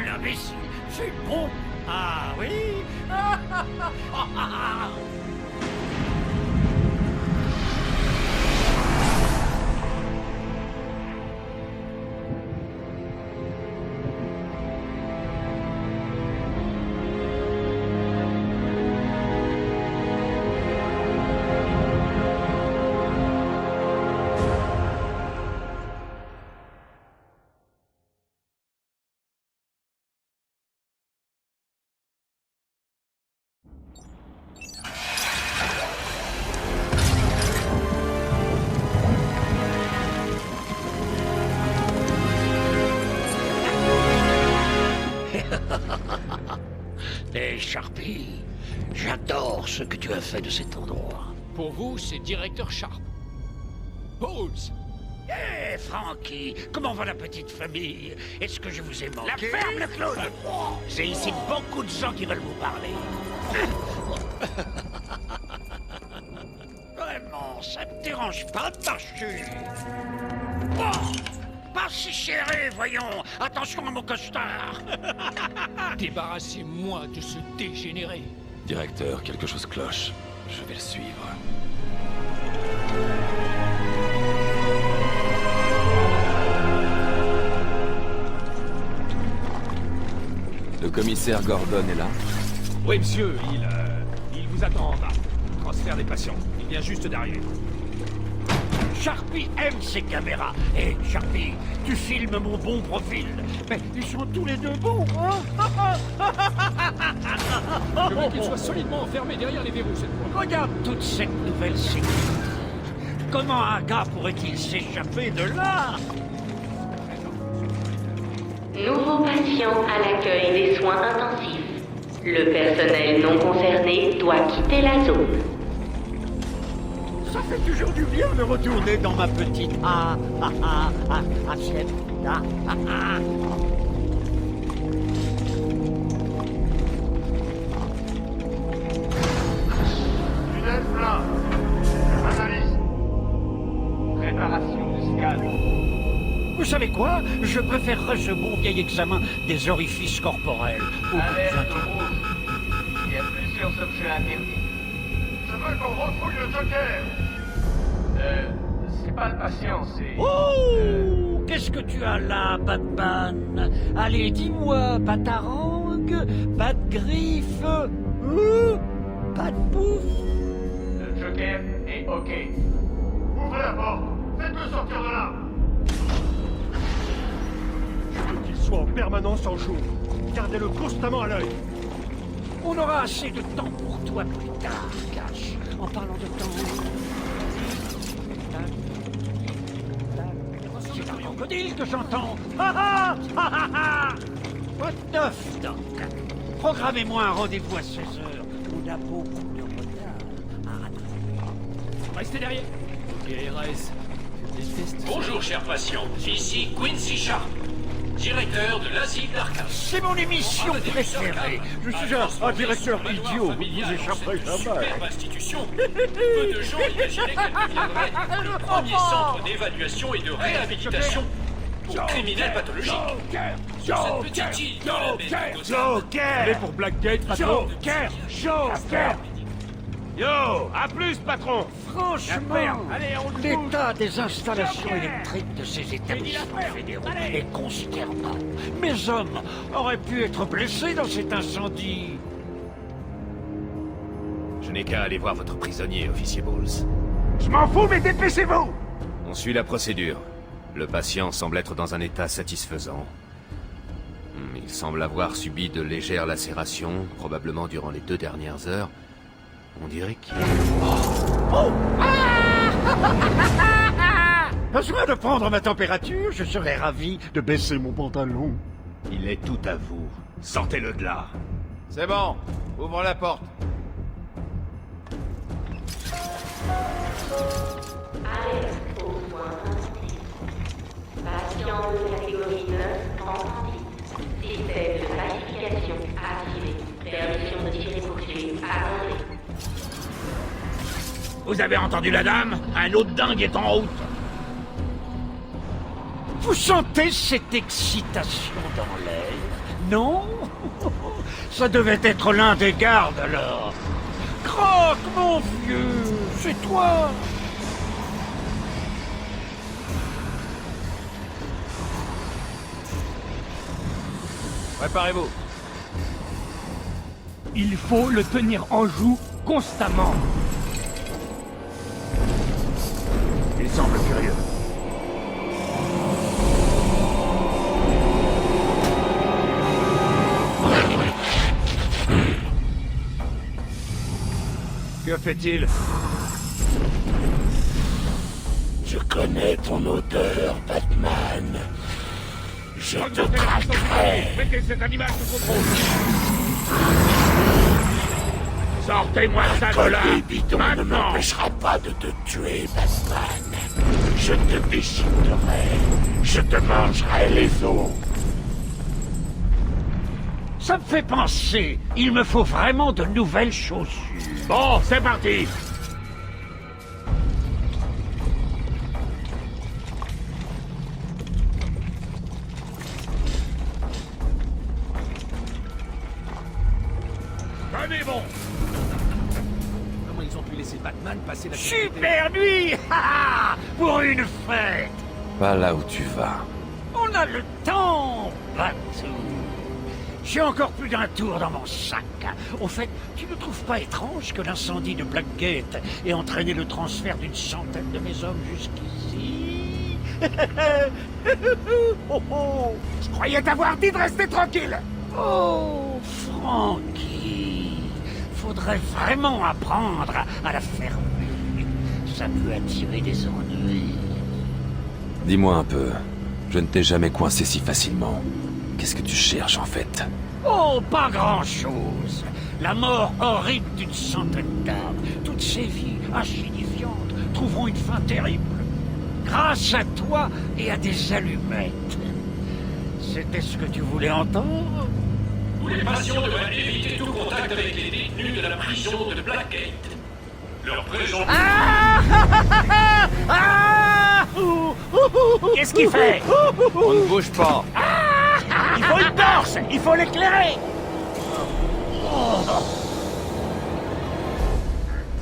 L'imbécile, c'est bon. Ah oui. Hé, Sharpie, j'adore ce que tu as fait de cet endroit. Pour vous, c'est Directeur Sharp. Bowles! Hé, Frankie, comment va la petite famille? Est-ce que je vous ai manqué? La ferme, le clown! J'ai ici beaucoup de gens qui veulent vous parler. Vraiment, ça te dérange pas de marcher? Oh, pas si serré, voyons. Attention à mon costard. Débarrassez-moi de ce dégénéré. Directeur, quelque chose cloche. Je vais le suivre. Le commissaire Gordon est là? Oui, monsieur, il vous attend en bas. Transfert des patients. Il vient juste d'arriver. Sharpie aime ses caméras. Hé, Sharpie, tu filmes mon bon profil. Mais ils sont tous les deux bons, hein? Je veux qu'il soit solidement enfermé derrière les verrous cette fois. Regarde toute cette nouvelle sécurité. Comment un gars pourrait-il s'échapper de là? Nouveau patient à l'accueil des soins intensifs. Le personnel non concerné doit quitter la zone. Ça fait toujours du bien de retourner dans ma petite assiette. Tunnel plein. Analyse. Préparation du scan. Vous savez quoi? Je préférerais ce bon vieil examen des orifices corporels. Alerte rouge. Il y a plusieurs objets interdits. Je veux qu'on retrouve le Joker. C'est pas le patient, c'est... Oh, qu'est-ce que tu as là, Batman? Allez, dis-moi, Batarang, Bat-Griffe, Bat-Pouf? Le Joker est OK. Ouvrez la porte. Faites-le sortir de là. Je veux qu'il soit en permanence en jour. Gardez-le constamment à l'œil. On aura assez de temps pour toi plus tard, Cash. En parlant de temps... C'est un crocodile que j'entends. What the f... Doc. Programmez-moi un rendez-vous à 16h. On a beaucoup de retard. Restez derrière. DRS, je déteste. Bonjour, chers patients. Ici Quincy Sharp, directeur de l'asile d'Arkham. C'est mon émission préférée. Je suis un directeur idiot. Vous ne vous échapperez jamais. Superbe institution. Peu de gens imaginaient qu'elle deviendrait le premier centre d'évaluation et de réhabilitation pour criminels pathologiques. Sur cette petite île de la baie de Gotham. Allez pour Blackgate, patron. Joker. Yo, à plus, patron. Franchement, l'état des installations électriques de ces établissements fédéraux est consternant. Mes hommes auraient pu être blessés dans cet incendie. Je n'ai qu'à aller voir votre prisonnier, officier Bowles. Je m'en fous, mais dépêchez-vous. On suit la procédure. Le patient semble être dans un état satisfaisant. Il semble avoir subi de légères lacérations, probablement durant les 2 dernières heures. On dirait qu'il... Besoin de prendre ma température, je serais ravi de baisser mon pantalon. Il est tout à vous. Sortez-le de là. C'est bon, ouvre la porte. Alerte aux soins intensifs. Patient de catégorie 9 en transit. Système de pacification activé. Permission de tirer poursuite avancée. Vous avez entendu la dame? Un autre dingue est en route. Vous sentez cette excitation dans l'air? Non? Ça devait être l'un des gardes, alors. Croc, mon vieux, c'est toi. Préparez-vous. Il faut le tenir en joue constamment. Il semble curieux. Que fait-il? Je connais ton odeur, Batman. Je te traquerai. Mettez cet animal sous contrôle. Sortez-moi ça de là. Le bidon ne m'empêchera pas de te tuer, Batman. Je te déchiqueterai. Je te mangerai les os. Ça me fait penser, il me faut vraiment de nouvelles chaussures. Bon, c'est parti. Tenez bon. Comment ils ont pu laisser Batman passer la Super nuit. Pour une fête. Pas là où tu vas. On a le temps, Batou. J'ai encore plus d'un tour dans mon sac. Au fait, tu ne trouves pas étrange que l'incendie de Blackgate ait entraîné le transfert d'une centaine de mes hommes jusqu'ici? Oh, oh. Je croyais t'avoir dit de rester tranquille. Oh, Frankie, faudrait vraiment apprendre à la fermer. Ça peut attirer des ennuis. Dis-moi un peu. Je ne t'ai jamais coincé si facilement. Qu'est-ce que tu cherches en fait? Oh, pas grand-chose. La mort horrible d'une centaine d'âmes, toutes ces vies insignifiantes, trouveront une fin terrible. Grâce à toi et à des allumettes. C'était ce que tu voulais entendre? Tous les patients devraient éviter tout contact avec les détenus de la prison de Blackgate. Leur présence... Qu'est-ce qu'il fait? On ne bouge pas. Il faut une torche. Il faut l'éclairer.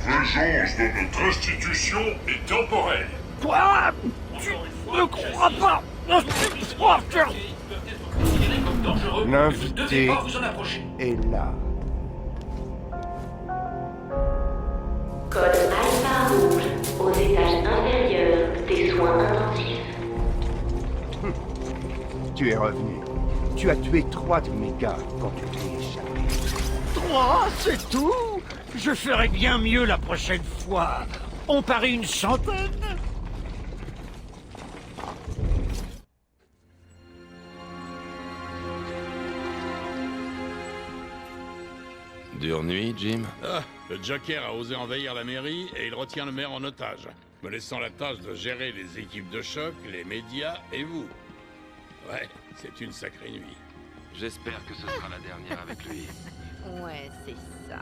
Présence de notre institution est temporaire. Quoi? Tu ne crois pas? L'invité est là. Code Alpha Rouge, aux étages inférieurs des soins intensifs. Tu es revenu. Tu as tué 3 de mes gars quand tu t'es échappé. 3, c'est tout? Je ferai bien mieux la prochaine fois. On parie une centaine? Dure nuit, Jim? Ah, le Joker a osé envahir la mairie et il retient le maire en otage, me laissant la tâche de gérer les équipes de choc, les médias et vous. Ouais, c'est une sacrée nuit. J'espère que ce sera la dernière avec lui. Ouais, c'est ça.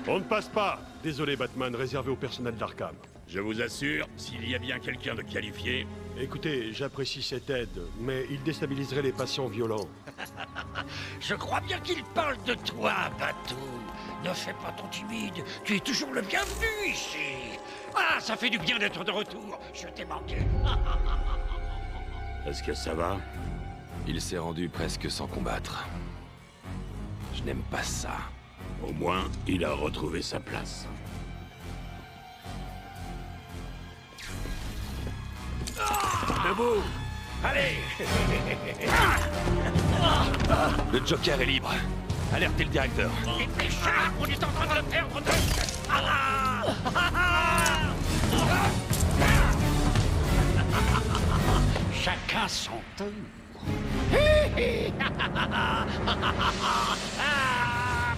On ne passe pas. Désolé, Batman, réservé au personnel d'Arkham. Je vous assure, s'il y a bien quelqu'un de qualifié... Écoutez, j'apprécie cette aide, mais il déstabiliserait les patients violents. Je crois bien qu'il parle de toi, Batou. Ne fais pas ton timide, tu es toujours le bienvenu ici. Ah, ça fait du bien d'être de retour, je t'ai manqué. Est-ce que ça va? Il s'est rendu presque sans combattre. Je n'aime pas ça. Au moins, il a retrouvé sa place. Debout. Allez. Le Joker est libre. Alertez le directeur. Dépêchez, on est en train de le perdre de... Chacun son tour.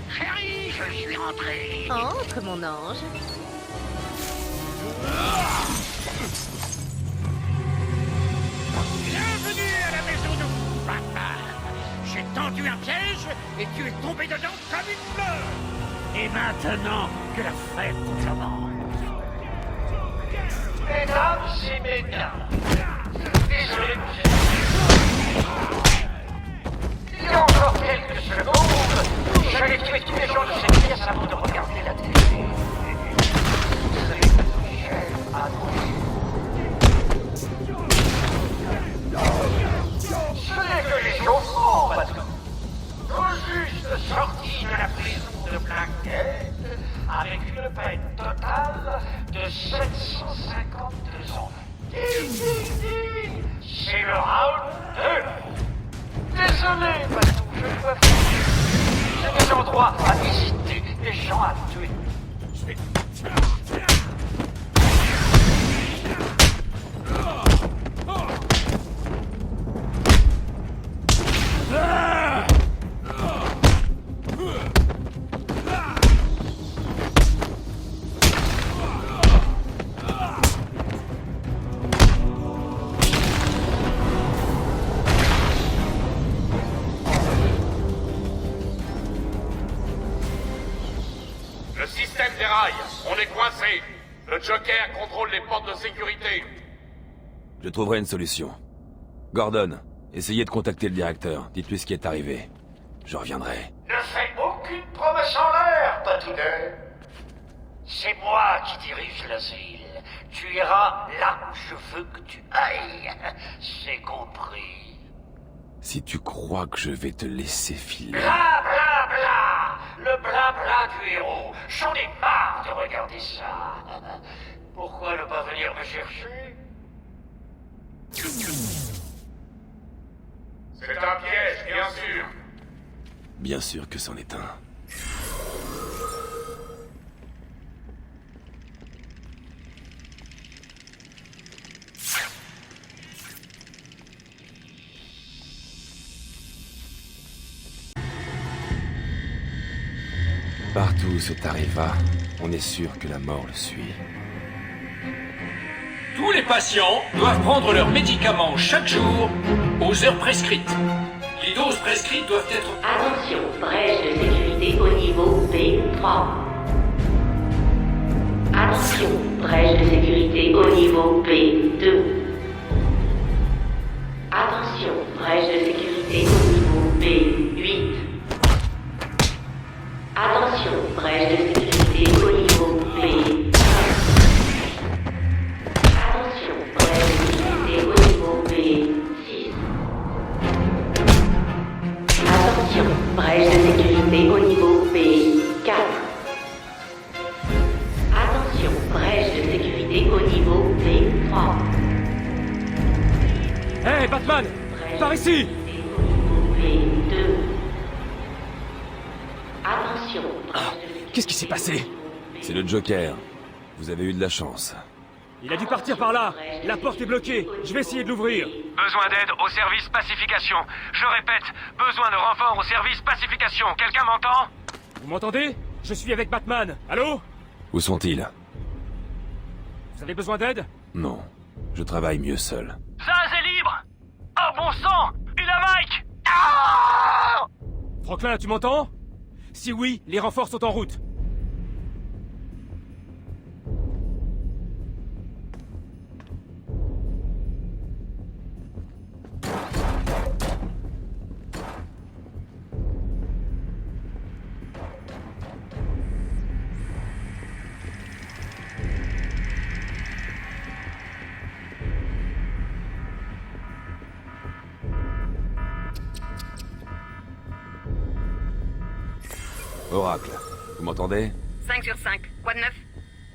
Chérie, je suis rentré. Entre, mon ange. Bienvenue à la maison de Batman. J'ai tendu un piège et tu es tombé dedans comme une fleur. Et maintenant que la fête commence. Mesdames et mesdames, désolé de vous faire... Il en allez tuer tous les gens de cette pièce avant de regarder la télé. Vous savez que j'aime adorer. Ce n'est que les chauffants, Batou. Tout juste sorti de la prison de Blackgate avec une peine totale de 752 ans. C'est le round 2. Désolé, Batou, je dois faire. C'est des endroits à visiter, des gens à tuer. Je vais... Le système déraille. On est coincé. Le Joker contrôle les portes de sécurité. Je trouverai une solution. Gordon, essayez de contacter le directeur. Dites-lui ce qui est arrivé. Je reviendrai. Ne fais aucune promesse en l'air, Patounet. C'est moi qui dirige l'asile. Tu iras là où je veux que tu ailles. C'est compris. Si tu crois que je vais te laisser filer... Bla bla bla. Le blabla du héros. J'en ai marre de regarder ça. Pourquoi ne pas venir me chercher? C'est un piège, bien sûr. Bien sûr que c'en est un. Partout où cet arriva, on est sûr que la mort le suit. Tous les patients doivent prendre leurs médicaments chaque jour aux heures prescrites. Les doses prescrites doivent être... Attention, brèche de sécurité au niveau B3. Attention, brèche de sécurité au niveau B2. Attention, brèche de sécurité au niveau B8. Attention, brèche de sécurité au niveau B9. Attention, brèche de sécurité au niveau B6. Attention, brèche de sécurité au niveau B4. Attention, brèche de sécurité au niveau B3. Hey, Batman! Par ici! B2. Attention. Qu'est-ce qui s'est passé? C'est le Joker. Vous avez eu de la chance. Il a dû partir par là. La porte est bloquée. Je vais essayer de l'ouvrir. Besoin d'aide au service pacification. Je répète, besoin de renfort au service pacification. Quelqu'un m'entend? Vous m'entendez? Je suis avec Batman. Allô? Où sont-ils? Vous avez besoin d'aide? Non. Je travaille mieux seul. Zaz est libre! Oh bon sang! Il a Mike! Ah! Franklin, tu m'entends? Si oui, les renforts sont en route. Oracle, vous m'entendez? 5 sur 5. Quoi de neuf?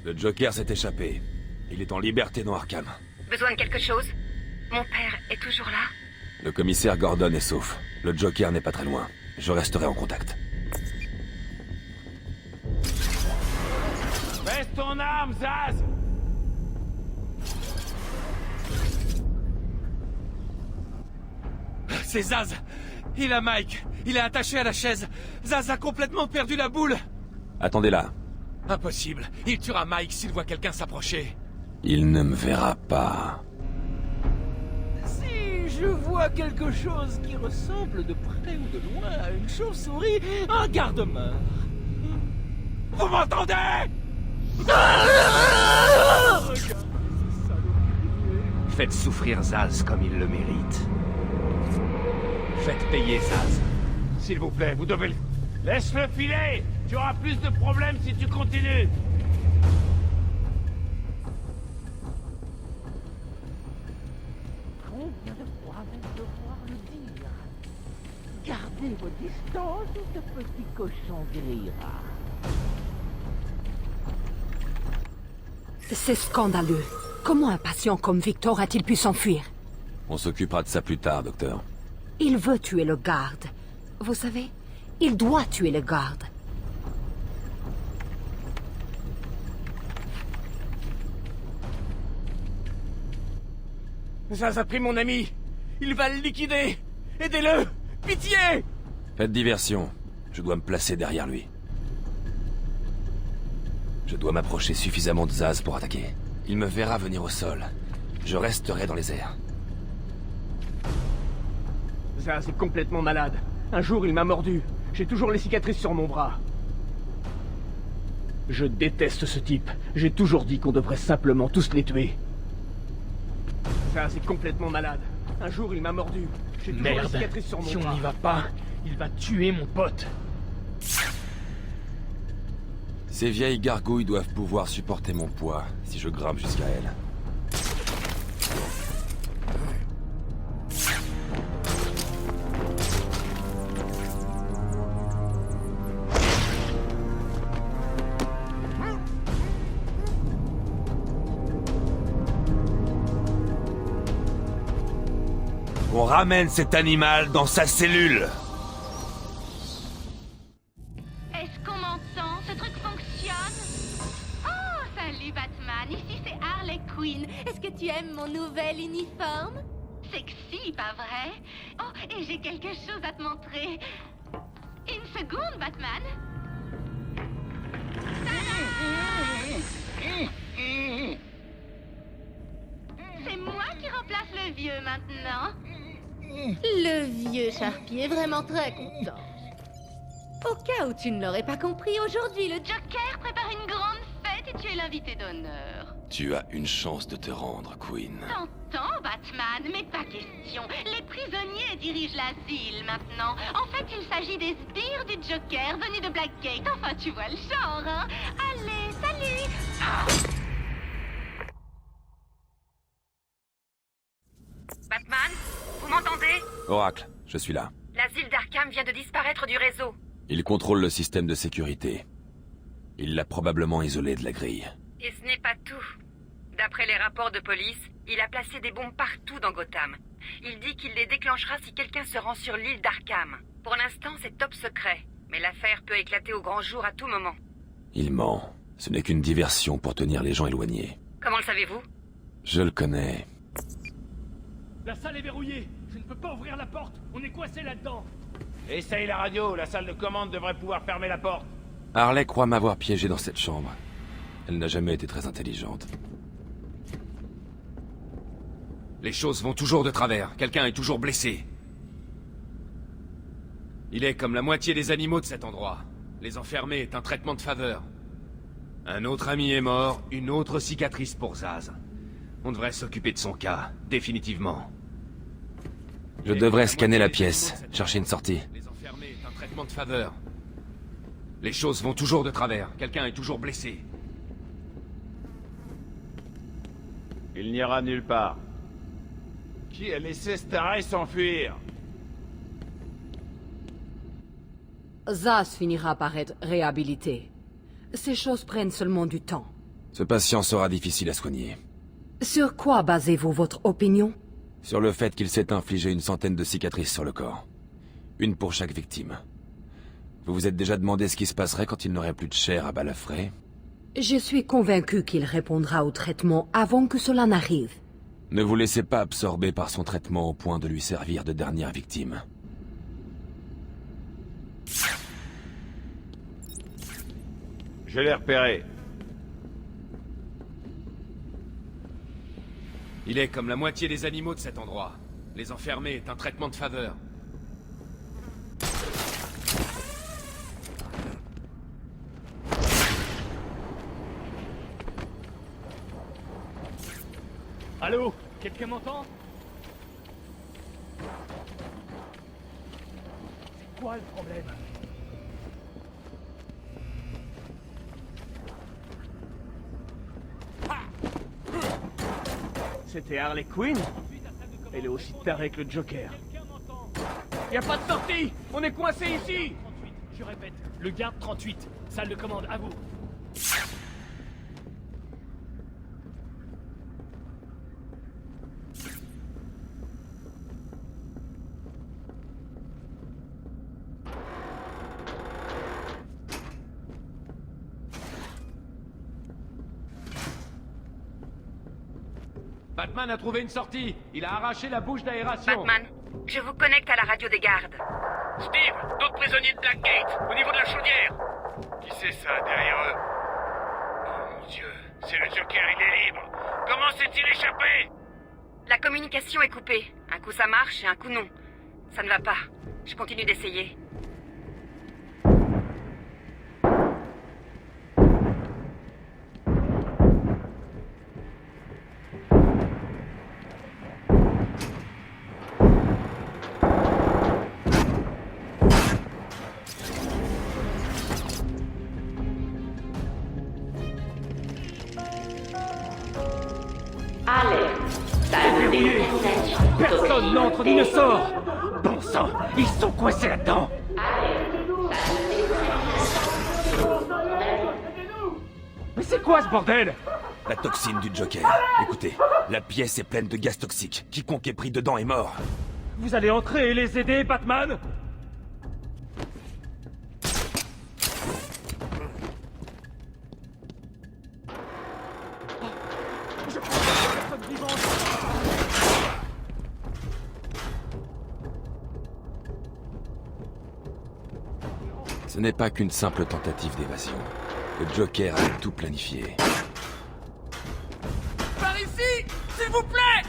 Le Joker s'est échappé. Il est en liberté dans Arkham. Besoin de quelque chose? Mon père est toujours là? Le commissaire Gordon est sauf. Le Joker n'est pas très loin. Je resterai en contact. Baisse ton arme, Zaz! C'est Zaz! Il a Mike! Il est attaché à la chaise! Zaz a complètement perdu la boule! Attendez là. Impossible! Il tuera Mike s'il voit quelqu'un s'approcher! Il ne me verra pas. Si je vois quelque chose qui ressemble de près ou de loin à une chauve-souris, un garde-mort. Vous m'entendez? Faites souffrir Zaz comme il le mérite. Faites payer Zaz. S'il vous plaît, vous devez le... Laisse-le filer. Tu auras plus de problèmes si tu continues. Combien de fois vais-je devoir le dire? Gardez vos distances ou ce petit cochon grillera. C'est scandaleux. Comment un patient comme Victor a-t-il pu s'enfuir? On s'occupera de ça plus tard, docteur. Il veut tuer le garde. Vous savez, il doit tuer le garde. Zaz a pris mon ami. Il va le liquider. Aidez-le. Pitié. Faites diversion. Je dois me placer derrière lui. Je dois m'approcher suffisamment de Zaz pour attaquer. Il me verra venir au sol. Je resterai dans les airs. Zaz est complètement malade. Un jour, il m'a mordu. J'ai toujours les cicatrices sur mon bras. Je déteste ce type. J'ai toujours dit qu'on devrait simplement tous les tuer. Zaz est complètement malade. Un jour, il m'a mordu. J'ai toujours les cicatrices sur mon bras. Si on n'y va pas, il va tuer mon pote. Ces vieilles gargouilles doivent pouvoir supporter mon poids si je grimpe jusqu'à elles. On ramène cet animal dans sa cellule. Est-ce qu'on m'entend? Ce truc fonctionne? Oh, salut Batman, ici c'est Harley Quinn. Est-ce que tu aimes mon nouvel uniforme? Sexy, pas vrai? Oh, et j'ai quelque chose à te montrer. Une seconde, Batman. C'est moi qui remplace le vieux maintenant. Le vieux Sharpie est vraiment très content. Au cas où tu ne l'aurais pas compris, aujourd'hui le Joker prépare une grande fête et tu es l'invité d'honneur. Tu as une chance de te rendre, Queen. T'entends, Batman, mais pas question. Les prisonniers dirigent l'asile maintenant. En fait, il s'agit des sbires du Joker venus de Blackgate. Enfin, tu vois le genre, hein? Allez, salut! Batman, vous m'entendez? Oracle, je suis là. L'asile d'Arkham vient de disparaître du réseau. Il contrôle le système de sécurité. Il l'a probablement isolé de la grille. Et ce n'est pas tout. D'après les rapports de police, il a placé des bombes partout dans Gotham. Il dit qu'il les déclenchera si quelqu'un se rend sur l'île d'Arkham. Pour l'instant, c'est top secret. Mais l'affaire peut éclater au grand jour à tout moment. Il ment. Ce n'est qu'une diversion pour tenir les gens éloignés. Comment le savez-vous? Je le connais. La salle est verrouillée. Je ne peux pas ouvrir la porte. On est coincé là-dedans. Essaye la radio, la salle de commande devrait pouvoir fermer la porte. Harley croit m'avoir piégé dans cette chambre. Elle n'a jamais été très intelligente. Les choses vont toujours de travers. Quelqu'un est toujours blessé. Il est comme la moitié des animaux de cet endroit. Les enfermer est un traitement de faveur. Un autre ami est mort, une autre cicatrice pour Zaz. On devrait s'occuper de son cas, définitivement. Je devrais scanner la pièce, chercher une sortie. Les enfermer est un traitement de faveur. Les choses vont toujours de travers. Quelqu'un est toujours blessé. Il n'ira nulle part. Qui a laissé Starry s'enfuir? Zaz finira par être réhabilité. Ces choses prennent seulement du temps. Ce patient sera difficile à soigner. Sur quoi basez-vous votre opinion? Sur le fait qu'il s'est infligé une centaine de cicatrices sur le corps. Une pour chaque victime. Vous vous êtes déjà demandé ce qui se passerait quand il n'aurait plus de chair à balafrer? Je suis convaincu qu'il répondra au traitement avant que cela n'arrive. Ne vous laissez pas absorber par son traitement au point de lui servir de dernière victime. Je l'ai repéré. Il est comme la moitié des animaux de cet endroit. Les enfermer est un traitement de faveur. Allô? Quelqu'un m'entend? C'est quoi le problème? C'était Harley Quinn? Elle est aussi tarée que le Joker. Y a pas de sortie! On est coincé ici! Je répète, le garde 38. Salle de commande, à vous. Batman a trouvé une sortie. Il a arraché la bouche d'aération. Batman, je vous connecte à la radio des gardes. Steve, d'autres prisonniers de Blackgate, au niveau de la chaudière. Qui c'est ça, derrière eux? Oh mon Dieu, c'est le Joker, il est libre. Comment s'est-il échappé? La communication est coupée. Un coup ça marche et un coup non. Ça ne va pas. Je continue d'essayer. Personne n'entre ni ne sort. Bon sang, ils sont coincés là-dedans. Mais c'est quoi ce bordel? La toxine du Joker. Écoutez, la pièce est pleine de gaz toxique. Quiconque est pris dedans est mort. Vous allez entrer et les aider, Batman? Ce n'est pas qu'une simple tentative d'évasion. Le Joker a tout planifié. Par ici, s'il vous plaît!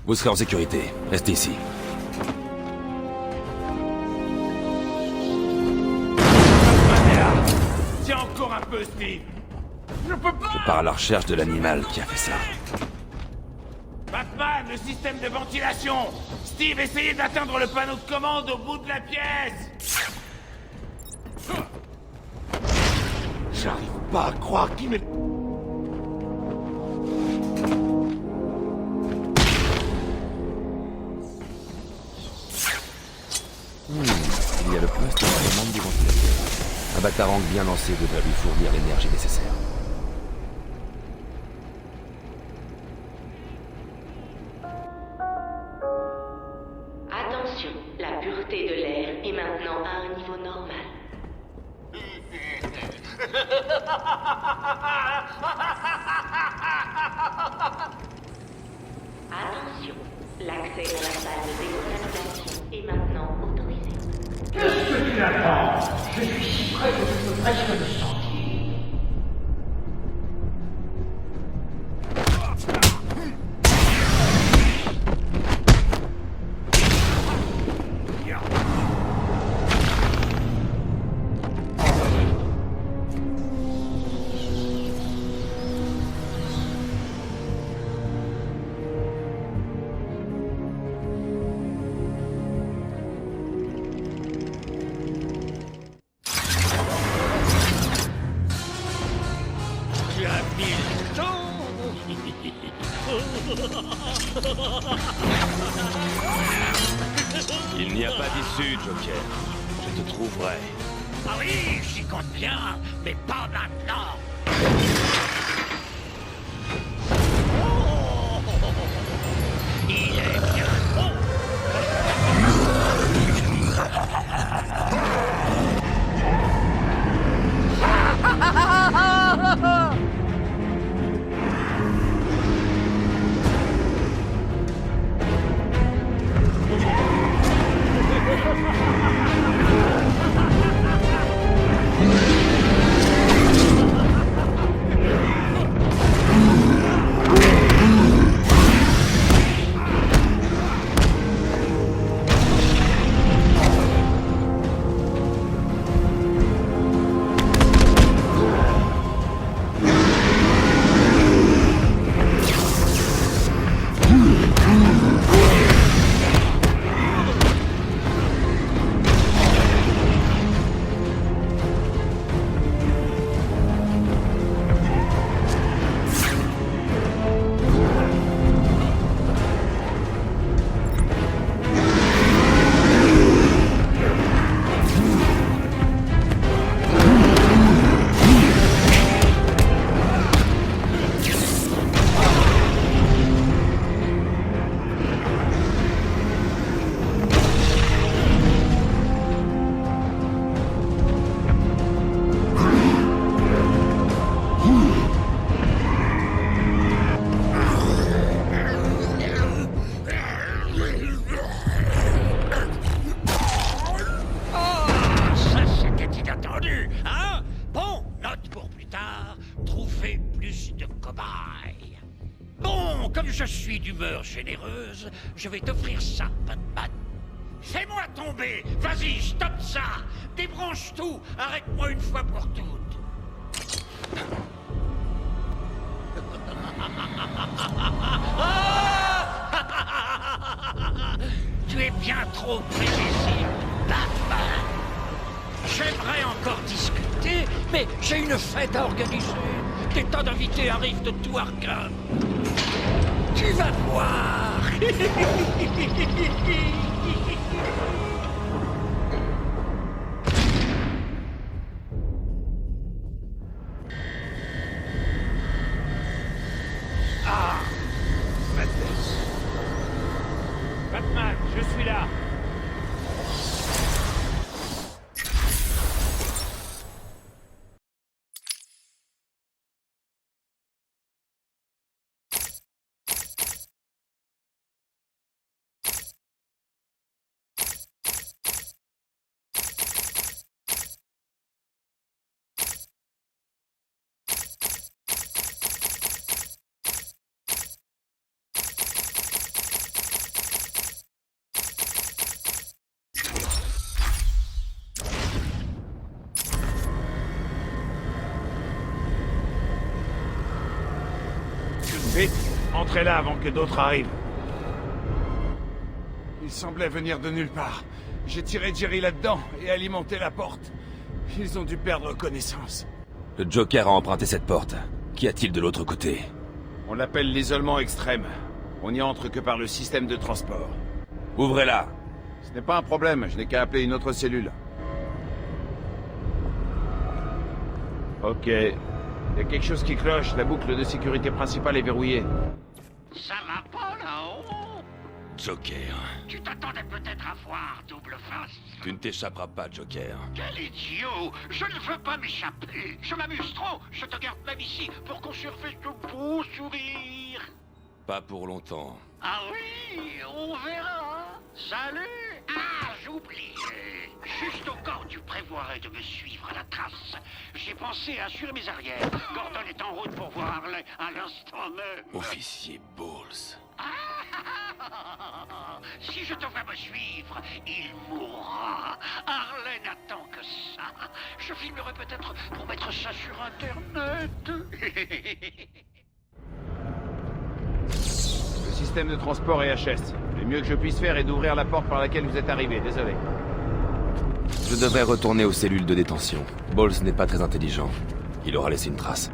Vous serez en sécurité. Restez ici. Tiens encore un peu, Steve. Je peux pas! Je pars à la recherche de l'animal qui a fait ça. Batman, le système de ventilation. Steve, essayez d'atteindre le panneau de commande au bout de la pièce. J'arrive pas à croire qu'il me... Il y a le poste de commande du ventilateur. Un batarang bien lancé devrait lui fournir l'énergie nécessaire. Attention, la pureté de l'air est maintenant à un niveau normal. Attention, l'accès dans la salle de décontamination est maintenant autorisé. Qu'est-ce que tu attends? Je suis si près que je peux presque le sentir. Il n'y a pas d'issue, Joker. Je te trouverai. Ah oui, j'y compte bien, mais pas maintenant. Il est bien bon. Comme je suis d'humeur généreuse, je vais t'offrir ça, Batman. Fais-moi tomber. Vas-y, stoppe ça. Débranche tout. Arrête-moi une fois pour toutes. Tu es bien trop prévisible, Batman. J'aimerais encore discuter, mais j'ai une fête à organiser. Des tas d'invités arrivent de tout Arkham. Tu vas voir. Ah, Madness. Batman, je suis là. Vite, entrez là avant que d'autres arrivent. Il semblait venir de nulle part. J'ai tiré Jerry là-dedans et alimenté la porte. Ils ont dû perdre connaissance. Le Joker a emprunté cette porte. Qu'y a-t-il de l'autre côté? On l'appelle l'isolement extrême. On n'y entre que par le système de transport. Ouvrez-la. Ce n'est pas un problème, je n'ai qu'à appeler une autre cellule. Ok. Il y a quelque chose qui cloche, la boucle de sécurité principale est verrouillée. Ça va pas là-haut? Joker. Tu t'attendais peut-être à voir Double Face. Tu ne t'échapperas pas, Joker. Quel idiot! Je ne veux pas m'échapper. Je m'amuse trop. Je te garde même ici pour conserver ce beau sourire. Pas pour longtemps. Ah oui, on verra. Salut! Ah, j'oubliais. Juste au cas où tu prévoirais de me suivre à la trace, j'ai pensé à assurer mes arrières. Gordon est en route pour voir Harley à l'instant même. Officier Bowles. Si je te vois me suivre, il mourra. Harley n'attend que ça. Je filmerai peut-être pour mettre ça sur Internet. Le système de transport est HS. Le mieux que je puisse faire est d'ouvrir la porte par laquelle vous êtes arrivé, désolé. Je devrais retourner aux cellules de détention. Bowles n'est pas très intelligent. Il aura laissé une trace.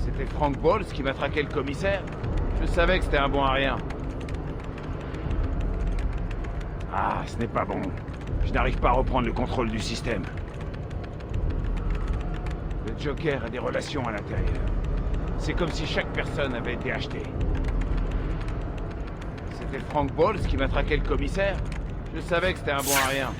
C'était Frank Bowles qui m'a traqué le commissaire. Je savais que c'était un bon à rien. Ah, ce n'est pas bon. Je n'arrive pas à reprendre le contrôle du système. Le Joker a des relations à l'intérieur. C'est comme si chaque personne avait été achetée. C'était Frank Bowles qui m'a traqué le commissaire. Je savais que c'était un bon à rien.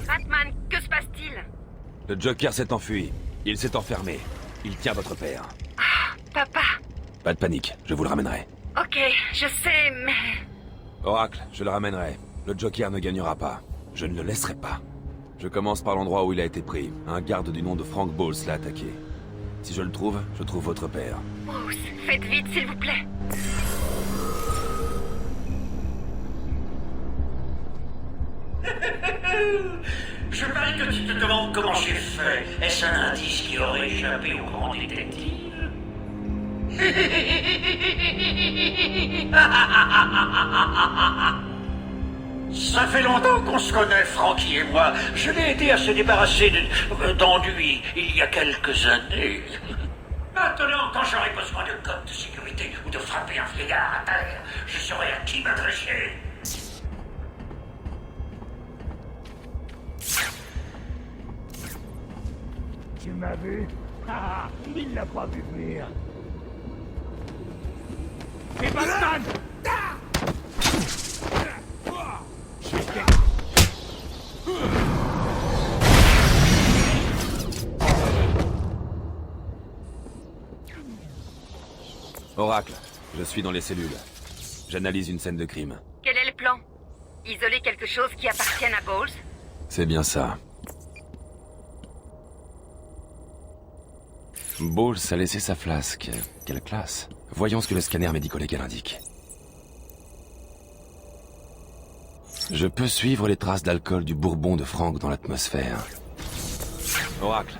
Batman, que se passe-t-il? Le Joker s'est enfui. Il s'est enfermé. Il tient votre père. Papa. Pas de panique, je vous le ramènerai. Ok, je sais, mais... Oracle, je le ramènerai. Le Joker ne gagnera pas. Je ne le laisserai pas. Je commence par l'endroit où il a été pris. Un garde du nom de Frank Bowles l'a attaqué. Si je le trouve, je trouve votre père. Bruce, faites vite, s'il vous plaît. Je parie que tu te demandes comment j'ai fait. Est-ce un indice qui aurait échappé au grand détective? Ça fait longtemps qu'on se connaît, Frankie et moi. Je l'ai aidé à se débarrasser d'ennuis il y a quelques années. Maintenant, quand j'aurai besoin de code de sécurité ou de frapper un fléard à terre, je saurai à qui m'adresser. Tu m'as vu? Ah, il l'a pas vu venir. C'est Batman! Oracle, je suis dans les cellules. J'analyse une scène de crime. Quel est le plan? Isoler quelque chose qui appartienne à Bowles? C'est bien ça. Bowles a laissé sa flasque. Quelle classe. Voyons ce que le scanner médico-légal indique. Je peux suivre les traces d'alcool du bourbon de Frank dans l'atmosphère. Oracle,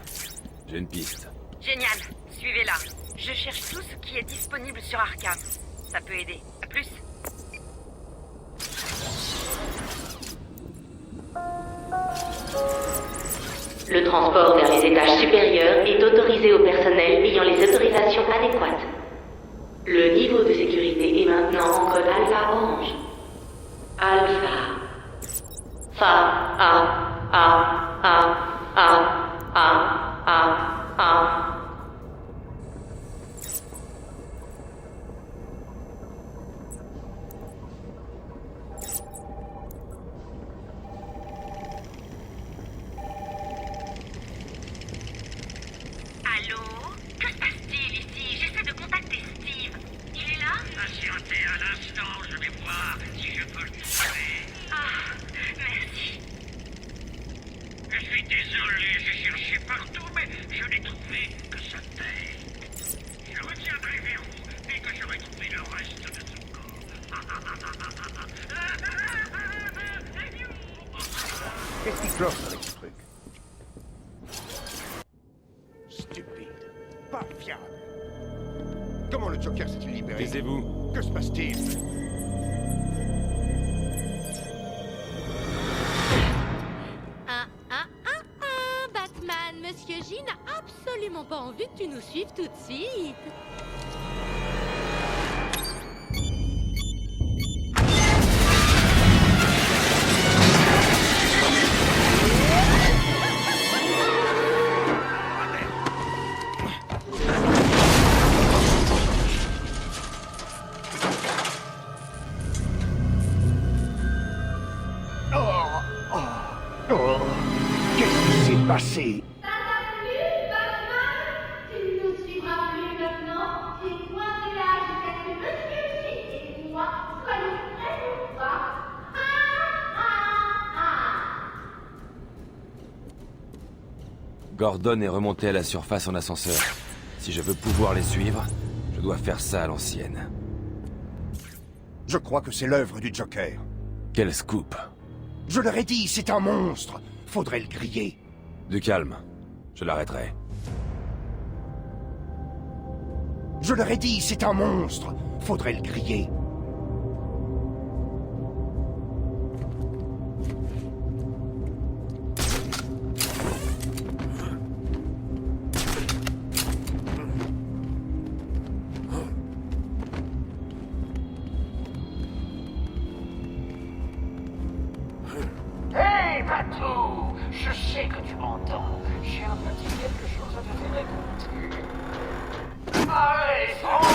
j'ai une piste. Génial, suivez-la. Je cherche tout ce qui est disponible sur Arkham. Ça peut aider. À plus. Le transport vers les étages supérieurs est autorisé au personnel ayant les autorisations adéquates. Le niveau de sécurité est maintenant en code alpha orange. Alpha. Fa. A. Allô? Que se passe-t-il ici? J'essaie de contacter Steve. Il est là? Patientez un instant, je vais voir si je peux le trouver. Ah, merci. Je suis désolé, j'ai cherché partout, mais je n'ai trouvé que sa tête. Je reviendrai vers vous dès que j'aurai trouvé le reste de son corps. Qu'est-ce qui cloche avec ce truc? Stupide. Pas fiable. Comment le Joker s'est-il libéré? Taisez-vous. Que se passe-t-il? Batman, Monsieur J n'a absolument pas envie que tu nous suives tout de suite. Oh, qu'est-ce qui s'est passé? Gordon est remonté à la surface en ascenseur. Si je veux pouvoir les suivre, je dois faire ça à l'ancienne. Je crois que c'est l'œuvre du Joker. Quel scoop. Je leur ai dit, c'est un monstre. Faudrait le griller. Du calme. Je l'arrêterai. Je leur ai dit, c'est un monstre. Faudrait le griller. Hey, Matou! Je sais que tu m'entends. J'ai un petit quelque chose à te faire écouter. Allez, Franck!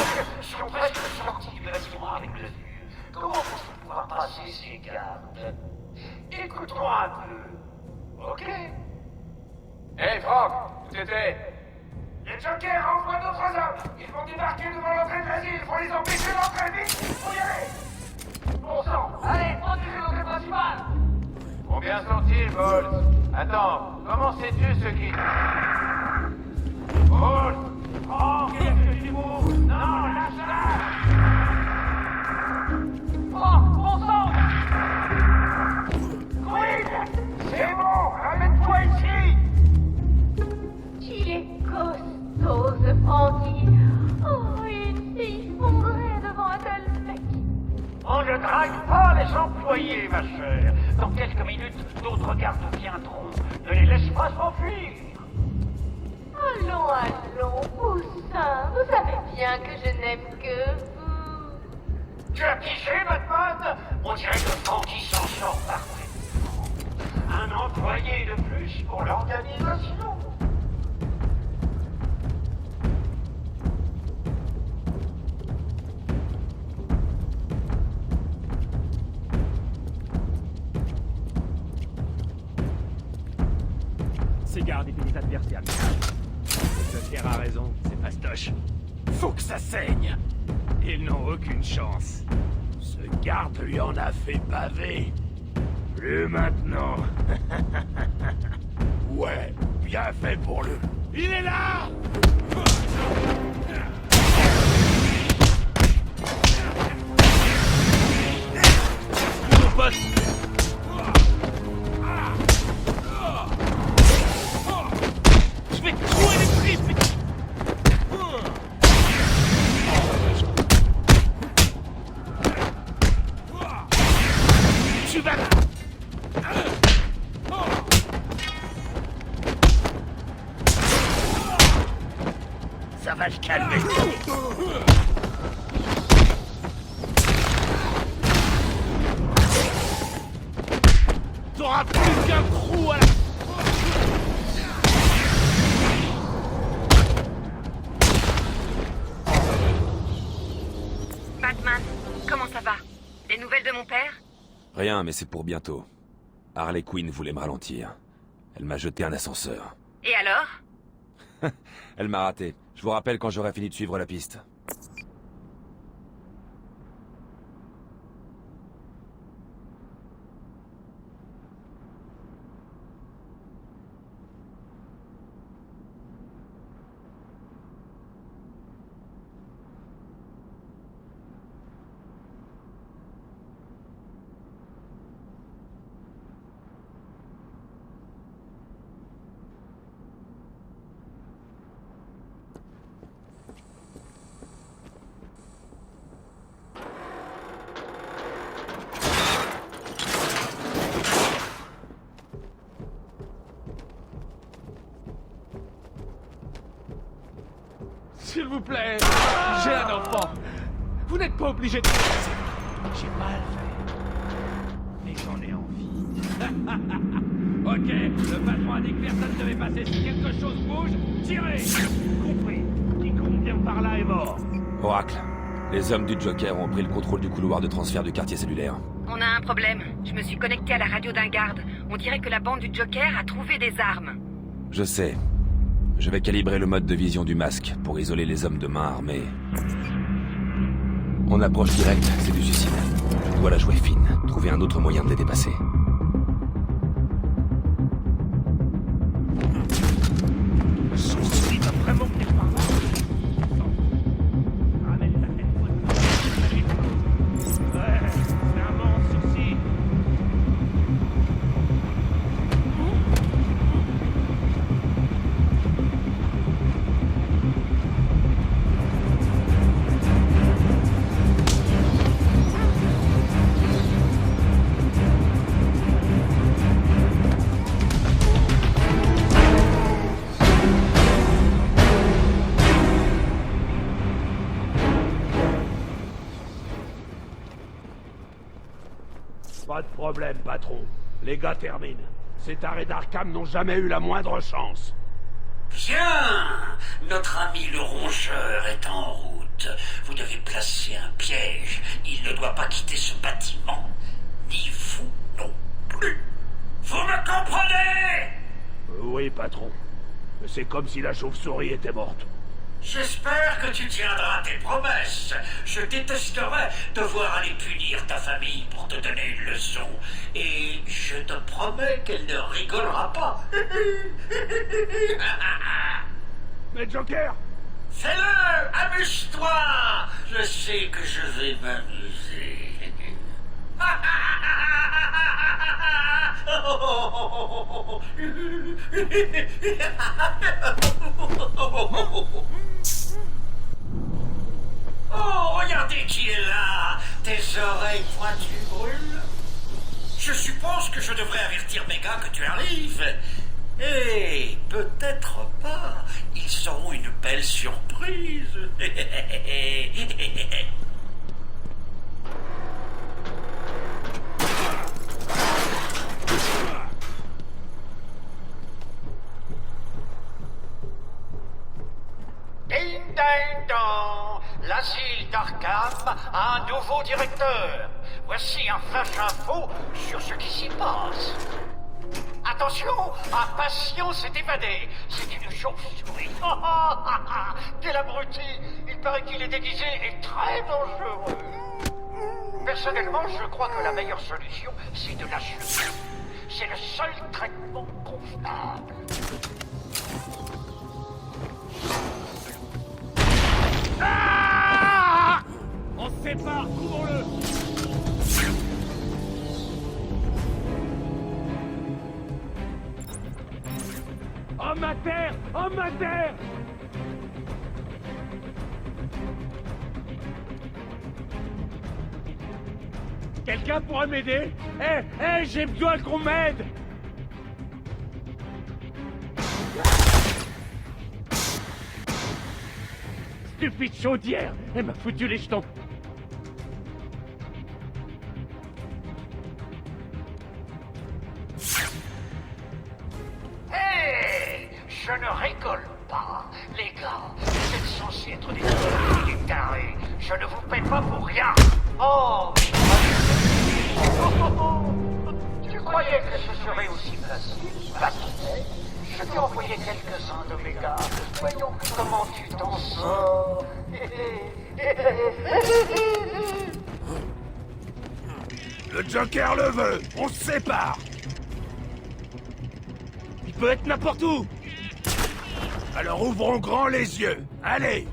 Je suis presque sorti du bâtiment avec le vieux. Comment faut-il pouvoir passer ces gardes? Écoute-moi un peu. Ok? Hey, Franck, où t'étais? Les Jokers envoient d'autres hommes. Ils vont débarquer devant l'entrée de la ville. Faut les empêcher d'entrer vite. Faut y aller. Bon sang. Allez, protégez l'entrée principale. Combien sont-ils, Bolt? Attends, comment sais-tu ce qui... Bolt! Oh, qu'est-ce que tu bouges? Non, lâche-la! Oh, bon sang. Quick! C'est bon, ramène-toi ici. Il est costaud, ce bandit. Oh, une fille fondrait devant un tel mec. On ne drague pas les employés, ma chère. Dans quelques minutes, d'autres gardes viendront. Ne les laisse pas s'enfuir. Allons, allons, Poussin. Vous savez bien que je n'aime que vous. Tu as piché, Batman? On dirait que Frankie s'en sort parfaitement. Un employé de plus pour l'organisation. Ces gardes étaient des adversaires. Le Joker a raison, c'est fastoche. Faut que ça saigne. Ils n'ont aucune chance. Ce garde lui en a fait baver. Plus maintenant. Ouais, bien fait pour le... Il est là! Mon pote! Je vais te trouver les tripes! Tu vas... Ça va le calmer. T'auras plus qu'un trou à la... Batman, comment ça va? Des nouvelles de mon père? Rien, mais c'est pour bientôt. Harley Quinn voulait me ralentir. Elle m'a jeté un ascenseur. Et alors? Elle m'a raté. Je vous rappelle quand j'aurai fini de suivre la piste. S'il vous plaît, j'ai un enfant. Vous n'êtes pas obligé de... J'ai pas à le faire. Mais j'en ai envie. Ok, le patron a dit que personne ne devait passer. Si quelque chose bouge, tirez. Compris. Quiconque vient par là est mort. Oracle, les hommes du Joker ont pris le contrôle du couloir de transfert du quartier cellulaire. On a un problème. Je me suis connecté à la radio d'un garde. On dirait que la bande du Joker a trouvé des armes. Je sais. Je vais calibrer le mode de vision du masque pour isoler les hommes de main armés. En approche directe, c'est du suicide. Je dois la jouer fine, trouver un autre moyen de les dépasser. Il va vraiment venir par là. Ramène ta tête. Ouais, c'est un monstre ici. Pas de problème, patron. Les gars terminent. Ces tarés d'Arkham n'ont jamais eu la moindre chance. Bien! Notre ami le rongeur est en route. Vous devez placer un piège. Il ne doit pas quitter ce bâtiment. Ni vous non plus. Vous me comprenez? Oui, patron. C'est comme si la chauve-souris était morte. J'espère que tu tiendras tes promesses. Je détesterais devoir aller punir ta famille pour te donner une leçon. Et je te promets qu'elle ne rigolera pas. Mais Joker! Fais-le! Amuse-toi! Je sais que je vais m'amuser. Oh, regardez qui est là! Tes oreilles pointues brûlent. Je suppose que je devrais avertir mes gars que tu arrives. Et peut-être pas. Ils auront une belle surprise. Ding ding dong! L'asile d'Arkham a un nouveau directeur. Voici un flash info sur ce qui s'y passe. Attention, un patient s'est évadé. C'est une chauve-souris. Quel abruti! Il paraît qu'il est déguisé et très dangereux. Personnellement, je crois que la meilleure solution, c'est de l'achever. C'est le seul traitement convenable. Ah! On se sépare, couvrons-le! Homme à terre! Homme à terre! Quelqu'un pourra m'aider? Hé, j'ai besoin qu'on m'aide! Stupide chaudière! Elle m'a foutu les jetons! Hey! Je ne rigole pas. Les gars, vous êtes censés être des tarés. Je ne vous paie pas pour rien. Oh! Tu croyais que ce serait aussi facile? Bah, je t'ai envoyé quelques-uns de mes gars. Voyons comment tu t'en sors. Le Joker le veut! On se sépare! Il peut être n'importe où! Alors ouvrons grand les yeux! Allez!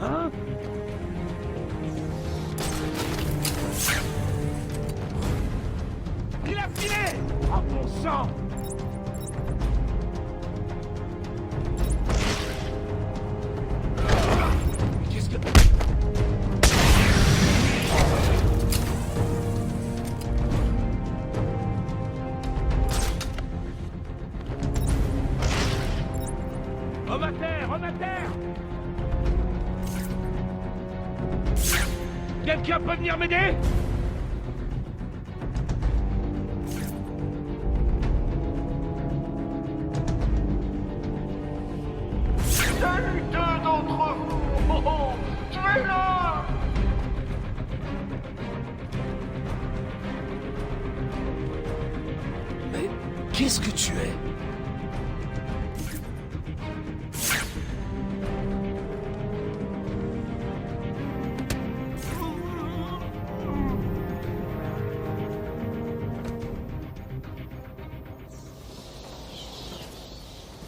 Hein? Il a filé! Oh bon sang! Qu'est-ce que... Homme à terre! Homme à terre! Quelqu'un peut venir m'aider? Salut, deux d'entre vous! Oh, oh, tuez-le! Mais qu'est-ce que tu es?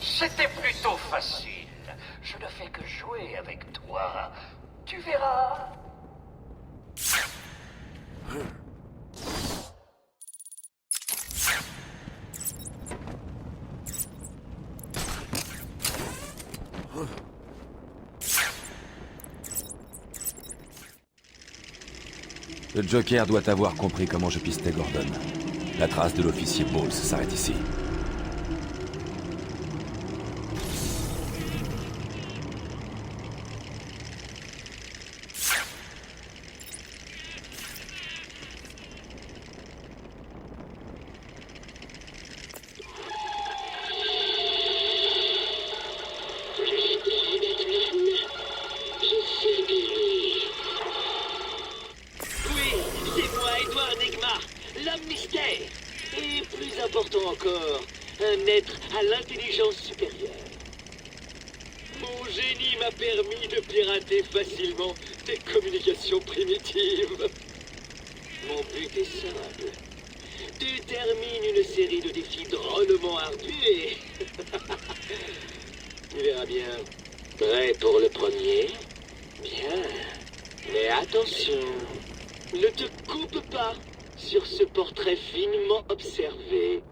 C'était plutôt facile. Je ne fais que jouer avec toi. Tu verras. Le Joker doit avoir compris comment je pistais Gordon. La trace de l'officier Bowles s'arrête ici. encore un être à l'intelligence supérieure. Mon génie m'a permis de pirater facilement des communications primitives. Mon but est simple. Tu termines une série de défis drôlement ardus et... Tu verras bien. Prêt pour le premier? Bien. Mais attention, ne te coupe pas sur ce portrait finement observé.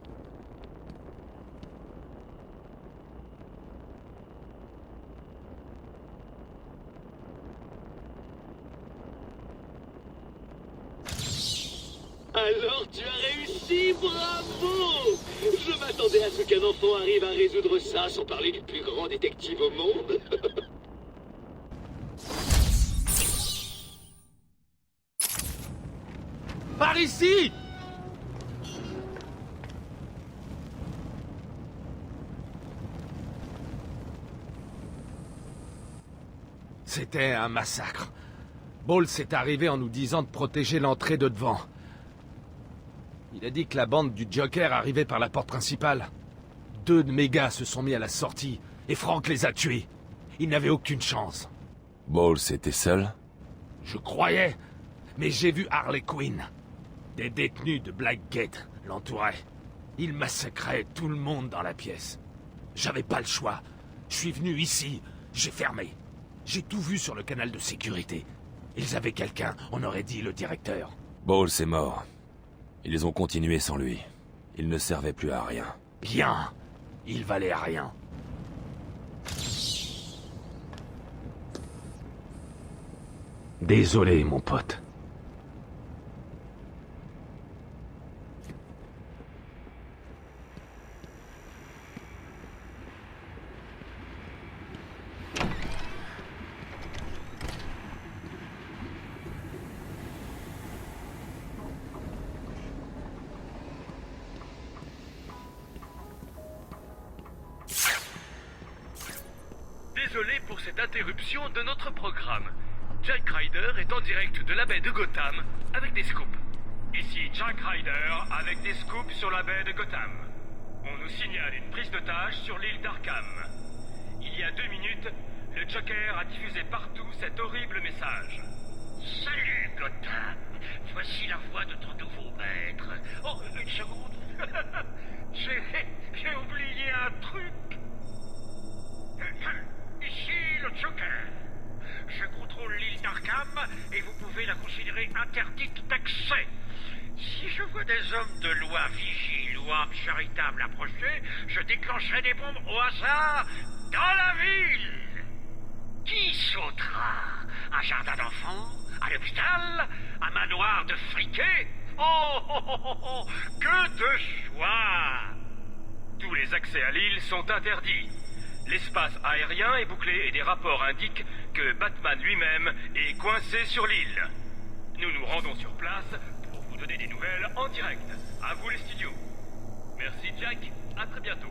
Alors tu as réussi, bravo! Je m'attendais à ce qu'un enfant arrive à résoudre ça sans parler du plus grand détective au monde. Par ici! C'était un massacre. Bowles est arrivé en nous disant de protéger l'entrée de devant. Il a dit que la bande du Joker arrivait par la porte principale. 2 de mes gars se sont mis à la sortie, et Frank les a tués. Ils n'avaient aucune chance. Bowles était seul? Je croyais, mais j'ai vu Harley Quinn. Des détenus de Blackgate l'entouraient. Ils massacraient tout le monde dans la pièce. J'avais pas le choix. Je suis venu ici, j'ai fermé. J'ai tout vu sur le canal de sécurité. Ils avaient quelqu'un, on aurait dit le directeur. Bowles est mort. Ils ont continué sans lui. Il ne servait plus à rien. Bien. Il valait à rien. Désolé, mon pote. Désolé pour cette interruption de notre programme. Jack Ryder est en direct de la baie de Gotham avec des scoops. Ici Jack Ryder avec des scoops sur la baie de Gotham. On nous signale une prise d'otage sur l'île d'Arkham. Il y a 2 minutes, le Joker a diffusé partout cet horrible message. Salut Gotham, voici la voix de ton nouveau maître. Oh, une seconde. J'ai oublié un truc. Ici le Joker. Je contrôle l'île d'Arkham et vous pouvez la considérer interdite d'accès. Si je vois des hommes de loi vigiles ou âmes charitables approcher, je déclencherai des bombes au hasard dans la ville. Qui sautera? Un jardin d'enfants? Un hôpital? Un manoir de friquets? Oh, que de choix! Tous les accès à l'île sont interdits. L'espace aérien est bouclé et des rapports indiquent que Batman lui-même est coincé sur l'île. Nous nous rendons sur place pour vous donner des nouvelles en direct. À vous les studios. Merci Jack, à très bientôt.